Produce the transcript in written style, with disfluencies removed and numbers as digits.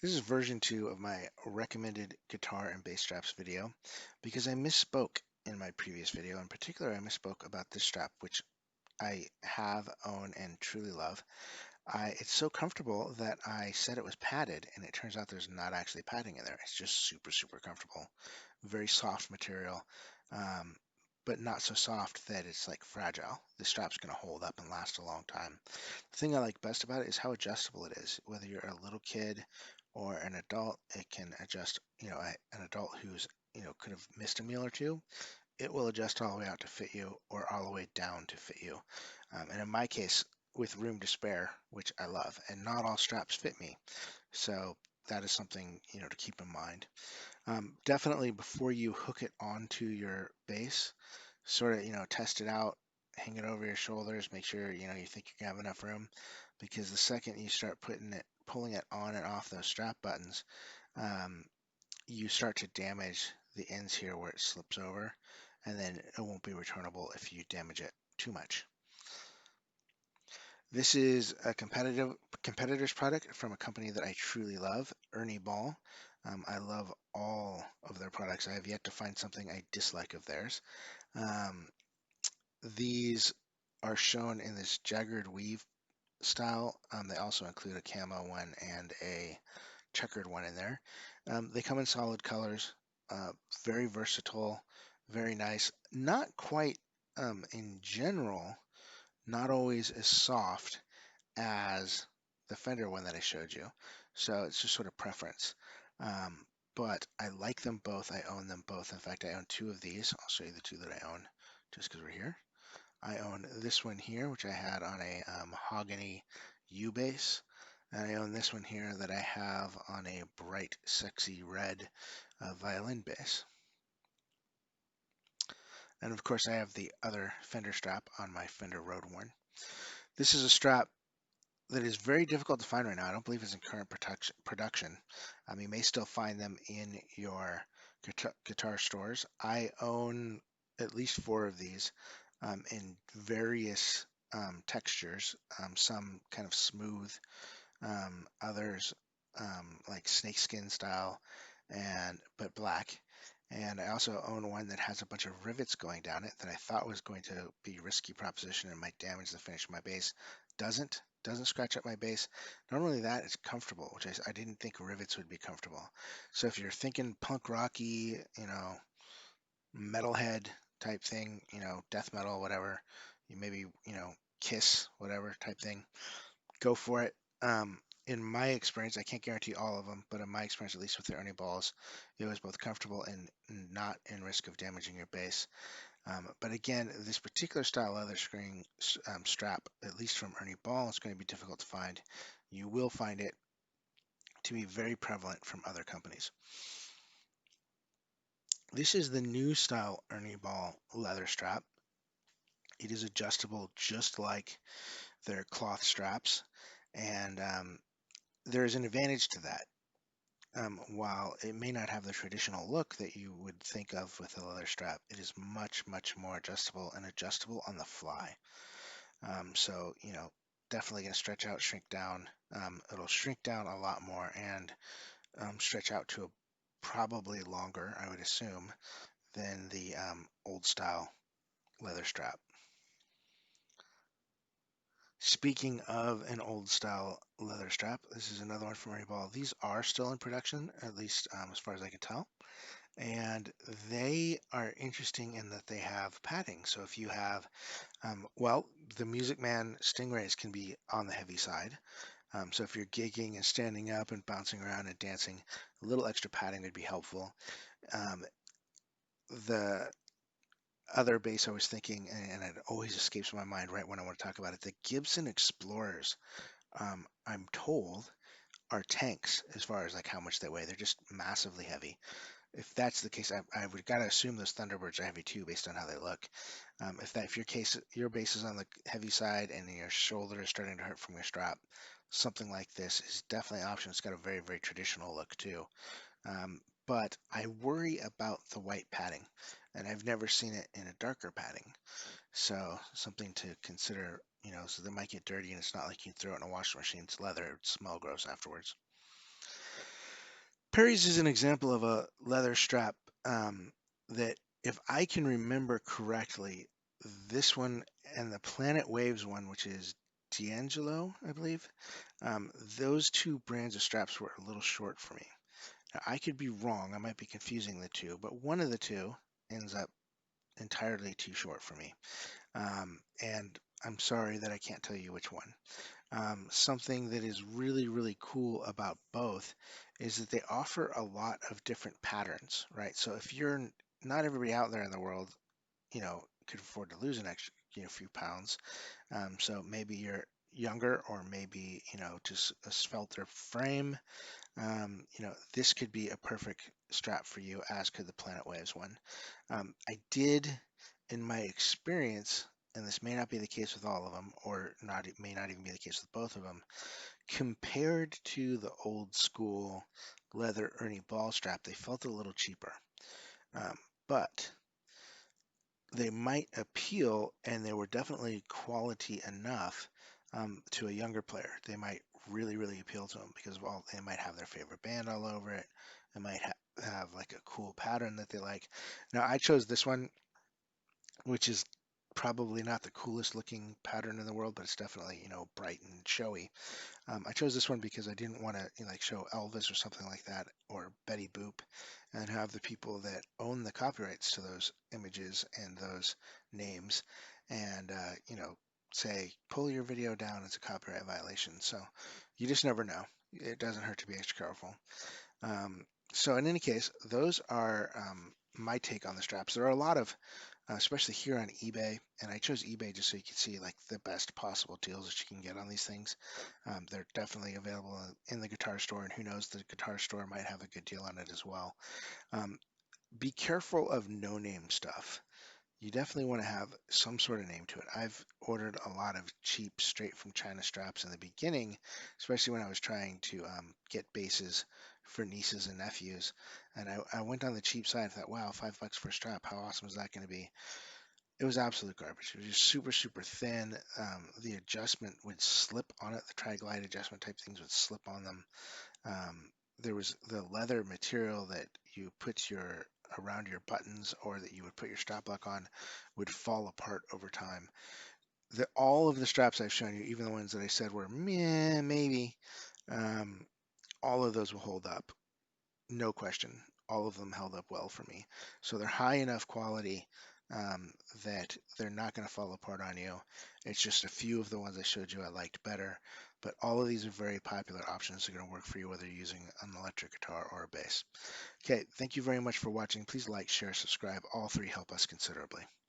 This is version 2 of my recommended guitar and bass straps video because I misspoke in my previous video. In particular, I misspoke about this strap, which I have, own, and truly love. It's so comfortable that I said it was padded, and it turns out there's not actually padding in there. It's just super, super comfortable. Very soft material, um, but not so soft that it's like fragile. The strap's going to hold up and last a long time. The thing I like best about it is how adjustable it is. Whether you're a little kid or an adult, it can adjust. An adult who's could have missed a meal or two, it will adjust all the way out to fit you or all the way down to fit you. And in my case, with room to spare, which I love, and not all straps fit me. So that is something, to keep in mind. Definitely before you hook it onto your bass, sort of, test it out, hang it over your shoulders, make sure, you think you can have enough room, because the second you start pulling it on and off those strap buttons, um, you start to damage the ends here where it slips over, and then it won't be returnable if you damage it too much. This is a competitor's product from a company that I truly love, Ernie Ball. I love all of their products. I have yet to find something I dislike of theirs. Um, these are shown in this jaggered weave style. They also include a camo one and a checkered one in there. They come in solid colors, uh, very versatile, very nice. Not quite, in general, not always as soft as the Fender one that I showed you. So it's just sort of preference. Um, but I like them both. I own them both. In fact, I own two of these. I'll show you the two that I own just because we're here. I own this one here, which I had on a mahogany U bass. And I own this one here that I have on a bright, sexy red violin bass. And of course, I have the other Fender strap on my Fender Road Worn. This is a strap that is very difficult to find right now. I don't believe it's in current production. You may still find them in your guitar stores. I own at least four of these in various textures, some kind of smooth, others like snakeskin style, but black. And I also own one that has a bunch of rivets going down it that I thought was going to be a risky proposition and might damage the finish of my bass. Doesn't scratch up my bass. Not only that, it's comfortable, which I didn't think rivets would be comfortable. So if you're thinking punk rocky, metalhead type thing, death metal, whatever, you maybe, Kiss, whatever type thing, go for it. In my experience, I can't guarantee all of them, but in my experience, at least with the Ernie balls, it was both comfortable and not in risk of damaging your bass. But again, this particular style leather string strap, at least from Ernie Ball, is going to be difficult to find. You will find it to be very prevalent from other companies. This is the new style Ernie Ball leather strap. It is adjustable just like their cloth straps, and there is an advantage to that. While it may not have the traditional look that you would think of with a leather strap, it is much, much more adjustable and adjustable on the fly. So, definitely going to stretch out, shrink down. It'll shrink down a lot more and stretch out to a probably longer, I would assume, than the old style leather strap. Speaking of an old style leather strap, this is another one from Ernie Ball. These are still in production, at least as far as I can tell. And they are interesting in that they have padding. So if you have, the Music Man Stingrays can be on the heavy side. So if you're gigging and standing up and bouncing around and dancing, a little extra padding would be helpful. Um, the other bass I was thinking, and it always escapes my mind right when I want to talk about it, the Gibson Explorers, I'm told, are tanks as far as like how much they weigh. They're just massively heavy. If that's the case, I would gotta assume those Thunderbirds are heavy too, based on how they look. If your bass is on the heavy side and your shoulder is starting to hurt from your strap, something like this is definitely an option. It's got a very, very traditional look too. But I worry about the white padding, and I've never seen it in a darker padding. So something to consider, so they might get dirty, and it's not like you throw it in a washing machine. It's leather; it would smell gross afterwards. Perry's is an example of a leather strap that, if I can remember correctly, this one and the Planet Waves one, which is D'Angelo, I believe, those two brands of straps were a little short for me. Now, I could be wrong. I might be confusing the two, but one of the two ends up entirely too short for me. And I'm sorry that I can't tell you which one. Something that is really, really cool about both is that they offer a lot of different patterns, right? So if you're not everybody out there in the world, could afford to lose an extra, few pounds. So maybe you're younger, or maybe, just a svelter frame. This could be a perfect strap for you, as could the Planet Waves one. I did, in my experience, and this may not be the case with all of them, or not, it may not even be the case with both of them, compared to the old school leather Ernie Ball strap, they felt a little cheaper. But they might appeal, and they were definitely quality enough to a younger player. They might really, really appeal to them because, well, they might have their favorite band all over it. They might have like a cool pattern that they like. Now, I chose this one, which is probably not the coolest looking pattern in the world, but it's definitely, bright and showy. I chose this one because I didn't want to, like, show Elvis or something like that, or Betty Boop, and have the people that own the copyrights to those images and those names, and say, pull your video down, it's a copyright violation. So you just never know. It doesn't hurt to be extra careful. So in any case, those are my take on the straps. There are a lot of, especially here on eBay, and I chose eBay just so you can see like the best possible deals that you can get on these things. They're definitely available in the guitar store, and who knows, the guitar store might have a good deal on it as well. Um, be careful of no-name stuff. You definitely want to have some sort of name to it. I've ordered a lot of cheap, straight from China straps in the beginning, especially when I was trying to get bases for nieces and nephews. And I went on the cheap side and thought, wow, $5 for a strap, how awesome is that going to be? It was absolute garbage. It was just super, super thin. The adjustment would slip on it. The tri-glide adjustment type things would slip on them. There was the leather material that you put around your buttons, or that you would put your strap lock on, would fall apart over time. All of the straps I've shown you, even the ones that I said were meh, maybe, um, all of those will hold up. No question. All of them held up well for me. So they're high enough quality that they're not going to fall apart on you. It's just a few of the ones I showed you I liked better, but all of these are very popular options that are going to work for you, whether you're using an electric guitar or a bass. Okay, thank you very much for watching. Please like, share, subscribe. All three help us considerably.